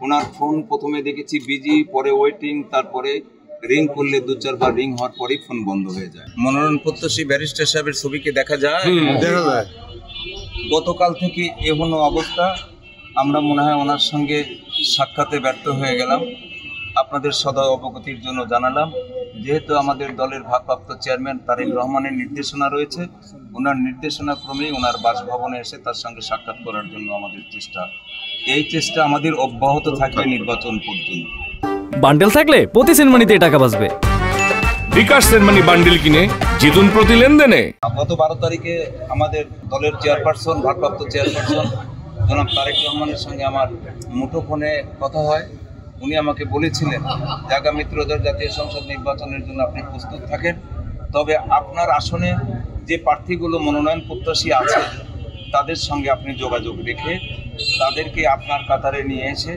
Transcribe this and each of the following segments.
ওনার phone প্রথমে দেখেছি busy, পরে ওয়েটিং, তারপরে রিং করলে 2-4 বার রিং হওয়ার পরেই ফোন বন্ধ হয়ে যায়। মনোনয়ন প্রত্যাশী ব্যারিস্টার সাহেবের ছবিকে দেখা যায়। গতকাল থেকে এখনো অবস্থা, আমরা মনে হয় ওনার সঙ্গে সাক্ষাতে ব্যর্থ হয়ে গেলাম। আপনাদের সদয় অবগতির জন্য জানালাম, যেহেতু আমাদের দলের ভারপ্রাপ্ত চেয়ারম্যান তারেক রহমানের নির্দেশনা রয়েছে, ওনার নির্দেশনা ক্রমেই ওনার বাসভবনে এসে তার সঙ্গে সাক্ষাৎ করার জন্য আমাদের এই চেষ্টা আমাদের অব্যাহত থাকবে নির্বাচন পর্যন্ত। বান্ডেল থাকলে প্রতি সেনমানিতে টাকা বাঁচবে। বিকাশ সেনমানি বান্ডেল কিনে জিতুন প্রতি লেনদেনে। গত 12 তারিখে আমাদের দলের চেয়ারপারসন, ভারপ্রাপ্ত চেয়ারপারসন জনাব তারেক রহমানের সঙ্গে আমার মুঠোফোনে কথা হয়। উনি আমাকে বলেছিলেন যে আগামী ত্রয়োদশ জাতীয় সংসদ নির্বাচনের জন্য আপনি প্রস্তুত থাকেন, তবে আপনার আসনে যে প্রার্থীগুলো মনোনয়ন প্রত্যাশী আছে তাদের সঙ্গে আপনি যোগাযোগ রেখে তাদেরকে আপনার কাতারে নিয়ে এসে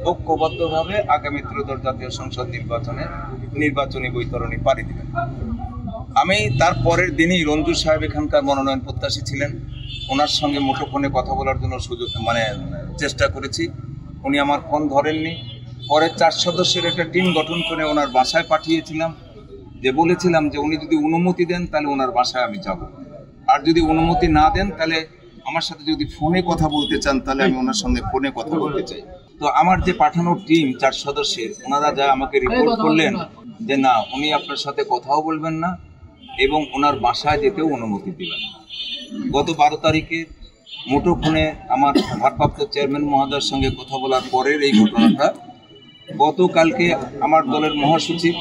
ঐক্যবদ্ধভাবে আগামী ত্রয়োদশ জাতীয় সংসদ নির্বাচনী বৈতরণী পাড়ি দেবেন। আমি তার পরের দিনই রঞ্জু সাহেব এখানকার মনোনয়ন প্রত্যাশী ছিলেন, ওনার সঙ্গে মুঠোফোনে কথা বলার জন্য চেষ্টা করেছি। উনি আমার ফোন ধরেননি। পরে 4 সদস্যের একটা টিম গঠন করে ওনার বাসায় পাঠিয়েছিলাম, যে বলেছিলাম যে উনি যদি অনুমতি দেন তাহলে ওনার বাসায় আমি যাব, আর যদি অনুমতি না দেন তাহলে আমার সাথে যদি ফোনে কথা বলতে চান তাহলে আমি ওনার সঙ্গে ফোনে কথা বলতে চাই। তো আমার যে পাঠানোর টিম 4 সদস্যের, ওনারা যা আমাকে রিপোর্ট করলেন যে না, উনি আপনার সাথে কথাও বলবেন না এবং ওনার বাসায় যেতেও অনুমতি দিবেন না। গত 12 তারিখে মুঠোফোনে আমার ভারপ্রাপ্ত চেয়ারম্যান মহোদয়ের সঙ্গে কথা বলার পরের এই ঘটনাটা। গতকালকে আমার দলের মহাসচিব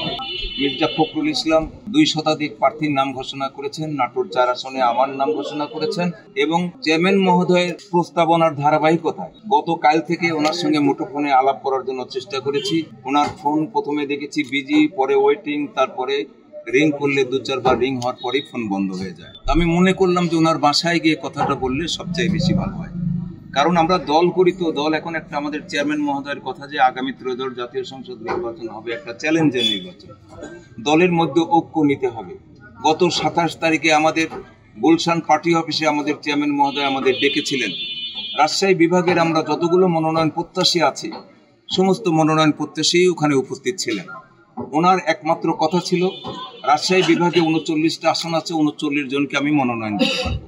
মির্জা ফখরুল ইসলাম 2 শতাধিক প্রার্থীর নাম ঘোষণা করেছেন, নাটোর 4 আসনে আমার নাম ঘোষণা করেছেন এবং চেয়ারম্যান মহোদয়ের প্রস্তাবনার ধারাবাহিকতায় গতকাল থেকে ওনার সঙ্গে মুঠোফোনে আলাপ করার জন্য চেষ্টা করেছি। ওনার ফোন প্রথমে দেখেছি বিজি, পরে ওয়েটিং, তারপরে রিং করলে 2-4 বার রিং হওয়ার পরেই ফোন বন্ধ হয়ে যায়। আমি মনে করলাম যে ওনার বাসায় গিয়ে কথাটা বললে সবচেয়ে বেশি ভালো হয়, কারণ আমরা দল করি তো দল এখন একটা আমাদের চেয়ারম্যান মহোদয়ের কথা যে আগামী ত্রয়োদশ জাতীয় সংসদ নির্বাচন হবে একটা চ্যালেঞ্জের নির্বাচন, দলের মধ্যে ঐক্য নিতে হবে। গত 27 তারিখে আমাদের গুলশান পার্টি অফিসে আমাদের চেয়ারম্যান মহোদয় আমাদের ডেকেছিলেন। রাজশাহী বিভাগের আমরা যতগুলো মনোনয়ন প্রত্যাশী আছি সমস্ত মনোনয়ন প্রত্যাশী ওখানে উপস্থিত ছিলেন। ওনার একমাত্র কথা ছিল রাজশাহী বিভাগে 39টা আসন আছে, 39 জনকে আমি মনোনয়ন দিতে পারব,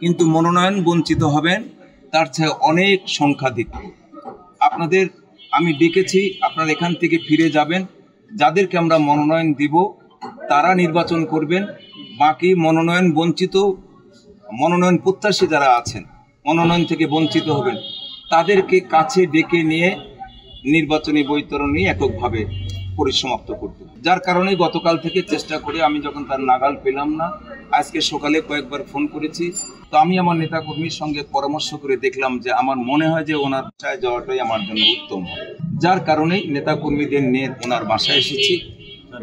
কিন্তু মনোনয়ন বঞ্চিত হবেন তার চেয়ে অনেক সংখ্যাধিক। আপনাদের আমি ডেকেছি, আপনারা এখান থেকে ফিরে যাবেন, যাদেরকে আমরা মনোনয়ন দিব তারা নির্বাচন করবেন, বাকি মনোনয়ন বঞ্চিত মনোনয়ন প্রত্যাশী যারা আছেন মনোনয়ন থেকে বঞ্চিত হবেন তাদেরকে কাছে ডেকে নিয়ে নির্বাচনী বৈতরণী এককভাবে পরিসমাপ্ত করতে। যার কারণে গতকাল থেকে চেষ্টা করে আমি যখন তার নাগাল পেলাম না, আজকে সকালে কয়েকবার ফোন করেছি। তো আমি আমার নেতাকর্মীর সঙ্গে পরামর্শ করে দেখলাম যে আমার মনে হয় যে ওনার বাসায় যাওয়াটাই আমার জন্য উত্তম হবে। যার কারণেই নেতাকর্মীদের নিয়ে ওনার বাসায় এসেছি,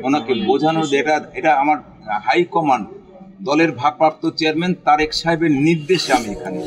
ওনাকে বোঝানোর যে এটা আমার হাইকমান্ড দলের ভারপ্রাপ্ত চেয়ারম্যান তারেক সাহেবের নির্দেশে আমি এখানে